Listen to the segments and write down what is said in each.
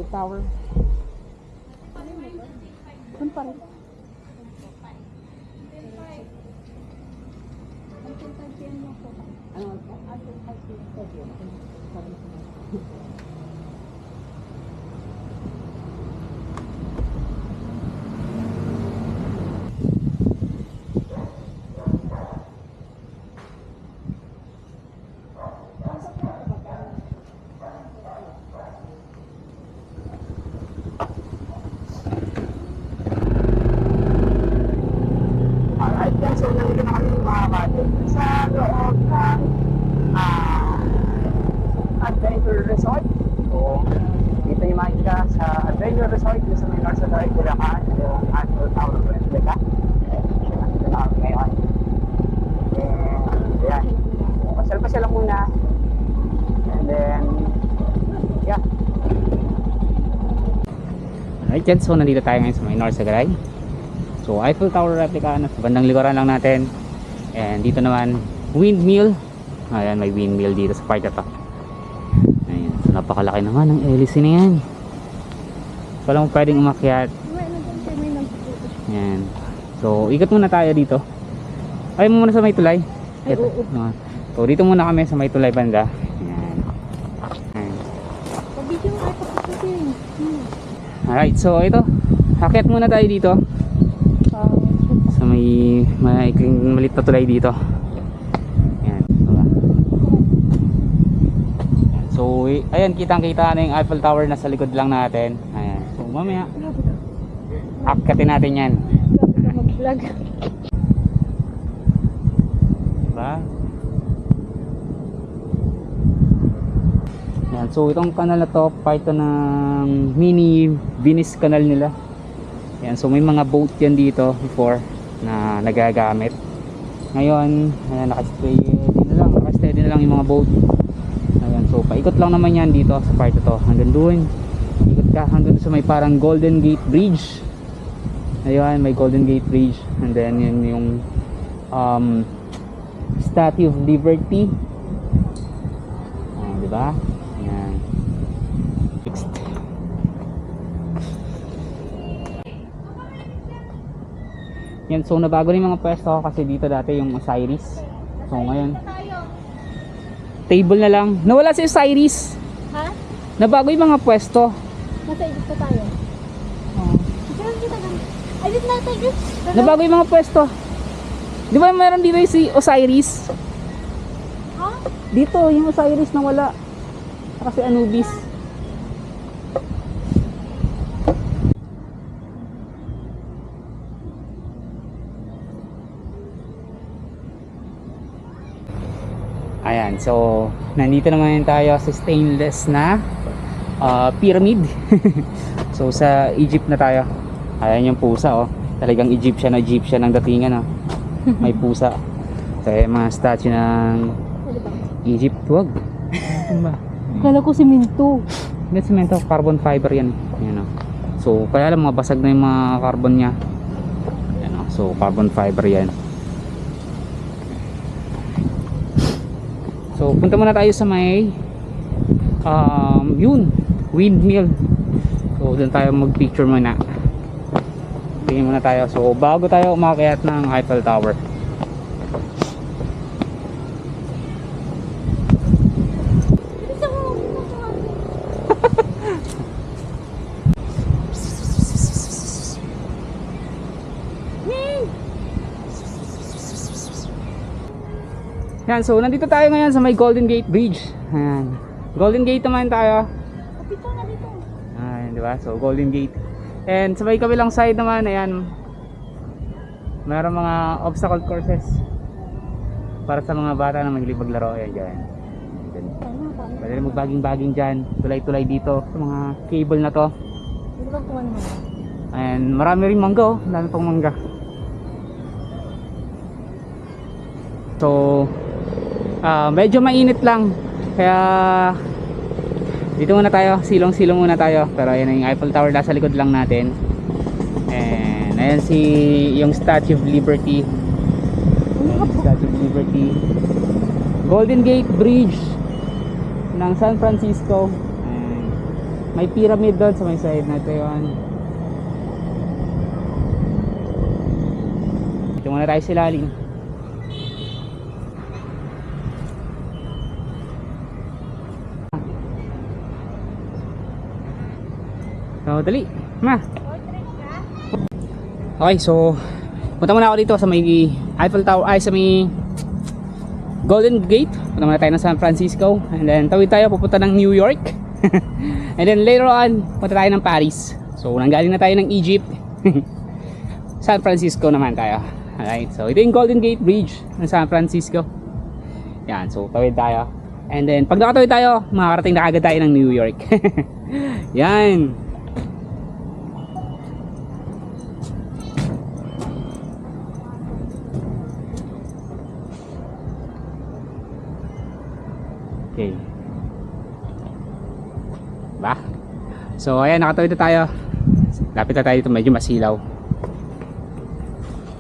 Eiffel Tower. Doon pa rin. So, nandito na kami mga kapatid sa loob ng Adventure Resort. So, dito nyo makikita sa Adventure Resort sa may North Drive, Bulacan, yung Eiffel Tower replica. Nandito na kami ngayon. And, ayan. Pasyal-pasyal lang muna. And then, yeah. Alright, yan. So, nandito tayo ngayon sa may North Drive. So, Eiffel Tower replica na sa bandang likuran lang natin. And dito naman, windmill. Ayan, may windmill dito sa part na to. Ayan, so napakalaki naman ng hélice na yan. So, alam mo pwedeng umakyat. Ayan. So, ikot muna tayo dito. Ay mo muna sa may tulay. Ito. So, dito muna kami sa may tulay banda. Ayan. Ayan. Alright, so ito. Akyat muna tayo dito. Sa may maikling malit na tulay dito. Ayan, diba? So ayan, kitang kita na yung Eiffel Tower na sa likod lang natin. Ayan. So mamaya akyatin natin yan. Mag-vlog. Diba? Ayan, so itong kanal na to, part to ng mini Venice Canal nila. Ayan, so may mga boat yan dito before na nagagamit. Ngayon, ayan, naka-steady na lang yung mga boat. Ayan, so paikot lang naman yan dito sa part ito. Hanggang doon. Ikot ka hanggang sa may parang Golden Gate Bridge. Ayan, may Golden Gate Bridge. And then yun yung Statue of Liberty. Ayan, diba? Ayan. Next. Yan, so nabago rin mga pwesto kasi dito dati yung Osiris. So ngayon, table na lang. Nawala si Osiris. Ha? Nabago yung mga pwesto. Nasa edit pa tayo. Oh. Edit na tayo. Nabago yung mga pwesto. Di ba meron dito yung si Osiris? Ha? Dito, yung Osiris na wala. Kasi Anubis. Ayan, so nandito naman tayo sa stainless na pyramid. So sa Egypt na tayo. Ayan yung pusa, oh. Talagang Egyptian ang datingan, oh. May pusa. So yung mga statue ng Egypt, wag. Kala ko simento. Hindi semento, carbon fiber yan. Ayan, oh. So kaya lang mga basag na yung mga carbon niya. Ayan, oh. So carbon fiber yan. So punta muna tayo sa may yun, windmill. So doon tayo mag picture muna. Tingin muna tayo. So bago tayo umakyat ng Eiffel Tower. Yan, so nandito tayo ngayon sa may Golden Gate Bridge. Ayan. Golden Gate naman tayo. Dito na dito. Ayan, di ba? So Golden Gate. And sa may kabilang side naman, ayan, mayroong mga obstacle courses para sa mga bata na mahilig maglaro. Ayan, dyan. Pwede magbaging-baging dyan. Tulay-tulay dito sa mga cable na to. Dito ba kuha naman? And marami rin mangga, oh. Dami pang mangga. So medyo mainit lang, kaya dito muna tayo, silong-silong muna tayo. Pero ayan yung Eiffel Tower, nasa likod lang natin. And ayan yung Statue of Liberty. Ayan, Statue of Liberty. Golden Gate Bridge ng San Francisco. Ayan. May pyramid doon sa may side na ito yun. Dito muna tayo sa ilalim. So, dali. Ma. Okay, so punta muna ako dito sa may Eiffel Tower, ay sa may Golden Gate. Punta muna tayo ng San Francisco. And then tawid tayo pupunta ng New York. And then later on, punta tayo ng Paris. So nanggaling na tayo ng Egypt. San Francisco naman tayo. Alright, so ito yung Golden Gate Bridge ng San Francisco. Yan, so tawid tayo. And then pag nakatawid tayo, makakarating na agad tayo ng New York. Yan. Okay. Ba? So ayan, nakatawid na tayo. Lapit na tayo dito, medyo masilaw.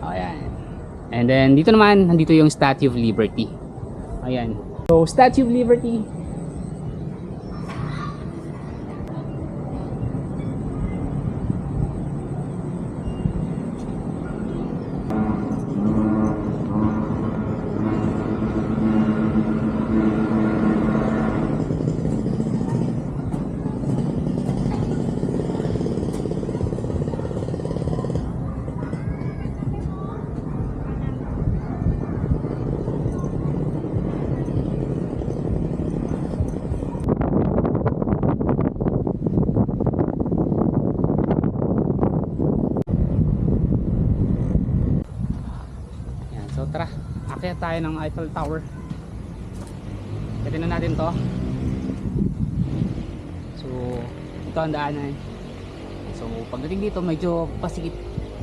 Ayan. And then dito naman, nandito yung Statue of Liberty. Ayan. So Statue of Liberty. So tara, akyat tayo ng Eiffel Tower. Katinan natin to. So ito ang daanan. So pagdating dito medyo pasikip.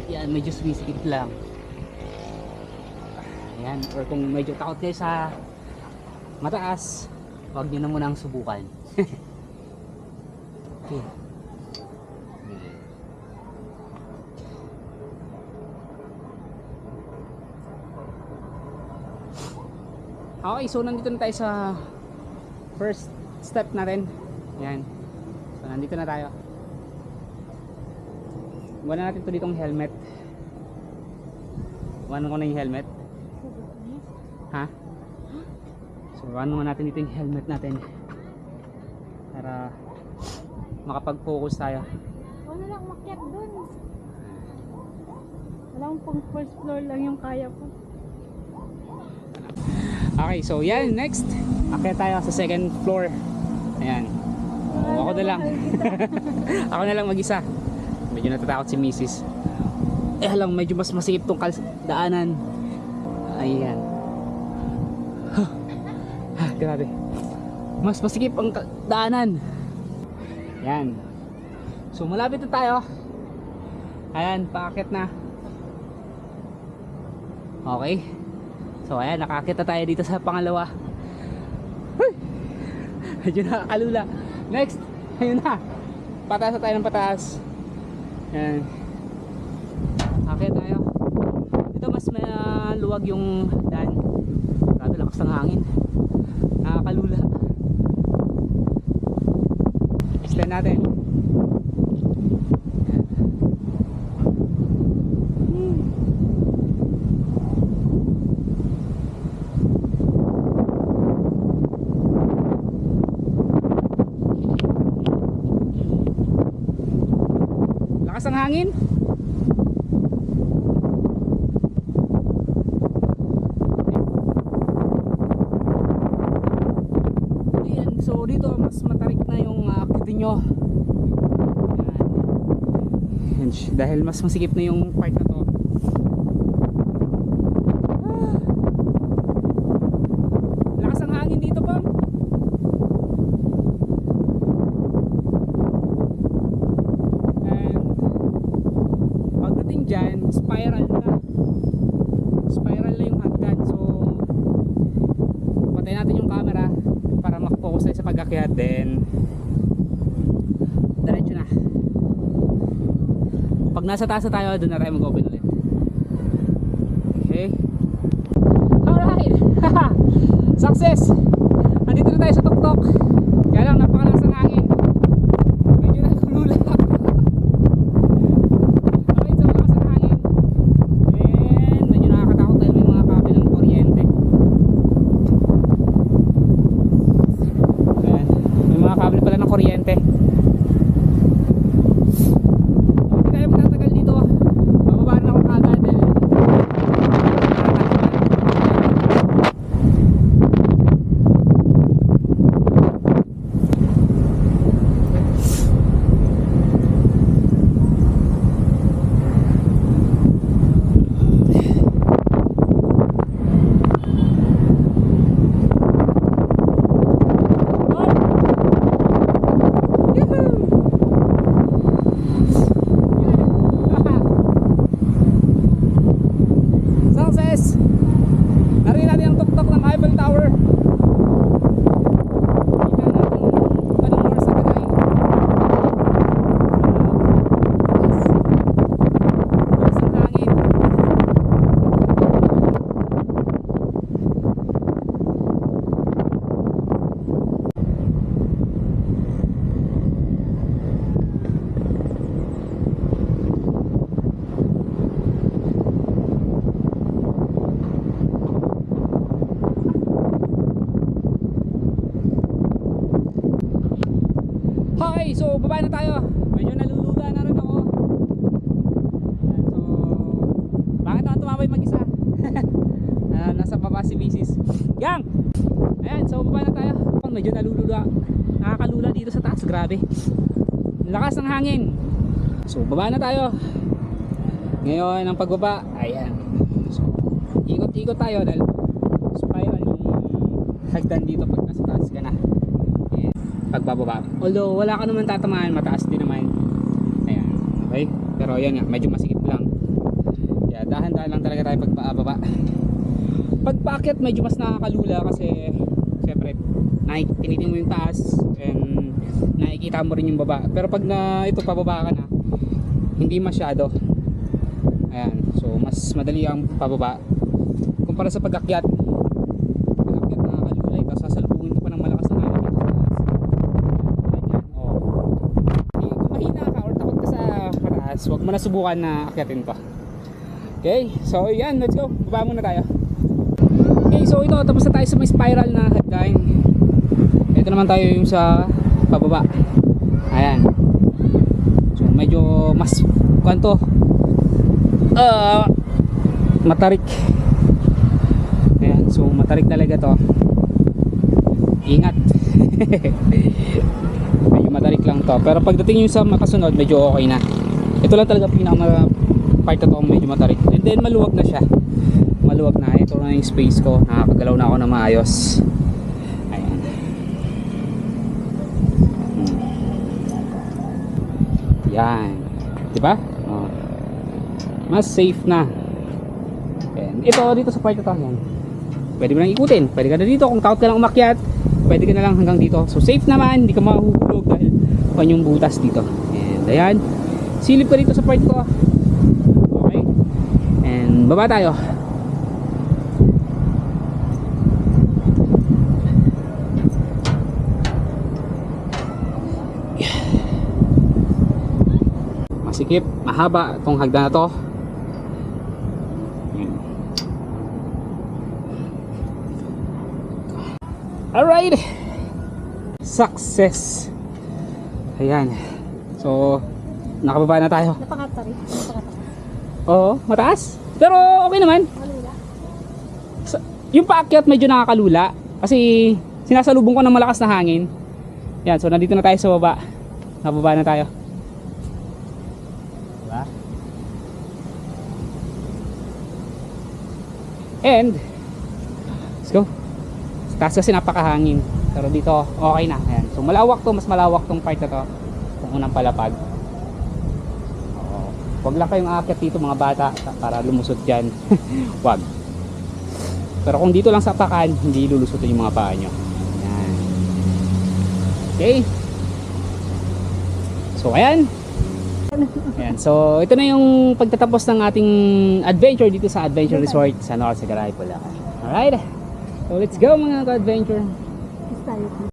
Yan, medyo sumisikip lang. Ayan, or kung medyo takot kayo sa mataas, huwag nyo na munang subukan. Okay. Okay, so nandito na tayo sa first step natin. Yan. So nandito na tayo. Iwanan natin ito ditong helmet. Iwanan ko na yung helmet. Ha? So iwanan mo natin dito yung helmet natin. Para makapag-focus tayo. Wala lang makyat dun. Wala akong pang first floor lang yung kaya ko. Okay, so yan, next. Akyat tayo sa second floor. Ayan. O, ako na lang. Ako na lang mag-isa. Medyo natatakot si Mrs. Alam, medyo mas masikip tong daanan. Ayan. Grabe. Mas masikip ang daanan. Yan. So malapit na tayo. Ayan, paakyat na. Okay. So ayan, nakakit na tayo dito sa pangalawa. Medyo nakakalula. Next, ayun na. Pataas na tayo ng pataas. Ayan. Akit tayo. Dito mas maluwag yung daan. Grabe, lakas ng hangin. Nakakalula. Extend natin. Lakas ang hangin. Ayan, so dito mas matarik na yung akitin nyo. Ayan. Dahil mas masikip na yung part na to. Lakas ang hangin dito pa. Dyan, spiral na yung hagdan. So patay natin yung camera para makafocus tayo sa pag-akyat, then diretso na. Pag nasa taas na tayo, doon na tayo mag-open ulit. Okay, alright. Success. Nandito na tayo sa tuktok. Kaya lang napakalakas ng hangin. bababa na tayo. Medyo nalulula na rin ako. Ayan, so, bakit ako tumabay mag-isa? Nasa baba si Mrs. Gang! Ayan, so baba na tayo. Medyo nalulula. Nakakalula dito sa taas, grabe. Lakas ng hangin. So baba na tayo. Ngayon ang pagbaba, ayan. So ikot-ikot tayo dahil spiral yung hagdan dito pag nasa taas ka na. Ayan, pagbababa. Although wala ka naman tatamaan, mataas din naman. Ayan, okay. Pero ayan nga, medyo masikip lang. Kaya dahan-dahan lang talaga tayo pagbaba. Pagpaakyat medyo mas nakakalula kasi syempre tinitingnan mo yung taas and nakikita mo rin yung baba. Pero pag ito pababa ka na, hindi masyado. Ayan, so mas madali ang pababa kumpara sa pag-akyat. Pag-akyat nakakalula ito, sasalubungin ko pa ng malakas na hangin. Oh. Kung mahina ka or takot ka sa mataas, huwag mo na subukan na akyatin to. Okay, so yan, let's go. Baba muna tayo. Okay, so ito, tapos na tayo sa may spiral na hagdan. Ito naman tayo yung sa pababa. Ayan. So medyo mas kanto matarik. Ayan, so matarik talaga to. Ingat. Medyo matarik lang to. Pero pagdating yung sa makasunod, medyo okay na. Ito lang talaga pinaka part na to, medyo matarik. And then maluwag na siya. Maluwag na. Ito na yung space ko. Nakakagalaw na ako na maayos. Ayan. Yan. Diba? Oh. Mas safe na. Ayan. Ito dito sa part na to. Yan. Pwede mo nang ikutin. Pwede ka na dito. Kung takot ka lang umakyat, pwede ka na lang hanggang dito. So safe naman. Hindi ka mahuhulog dahil pan yung butas dito. And ayan. Silip ka dito sa part ko. Okay. And baba tayo. Masikip, mahaba itong hagdan na to. Alright, success. Ayan, so nakababa na tayo. Napakatarik. Oo, mataas, pero okay naman. Malula. Yung paakyat medyo nakakalula kasi sinasalubong ko ng malakas na hangin. Yan, so nandito na tayo sa baba. Nababa na tayo. Diba? And let's go. Sa taas kasi napakahangin, pero dito okay na. Ayan. So malawak to, mas malawak tong part na to, itong unang palapag. Huwag lang kayong aakyat dito mga bata para lumusot dyan. Huwag. Pero kung dito lang sa pakan, hindi lulusotin yung mga paa nyo. Ayan. Okay. So ayan. Ayan. So ito na yung pagtatapos ng ating adventure dito sa Adventure Resort sa North Sagaray, Bulacan. Alright. So let's go mga ka-adventure. Tayo.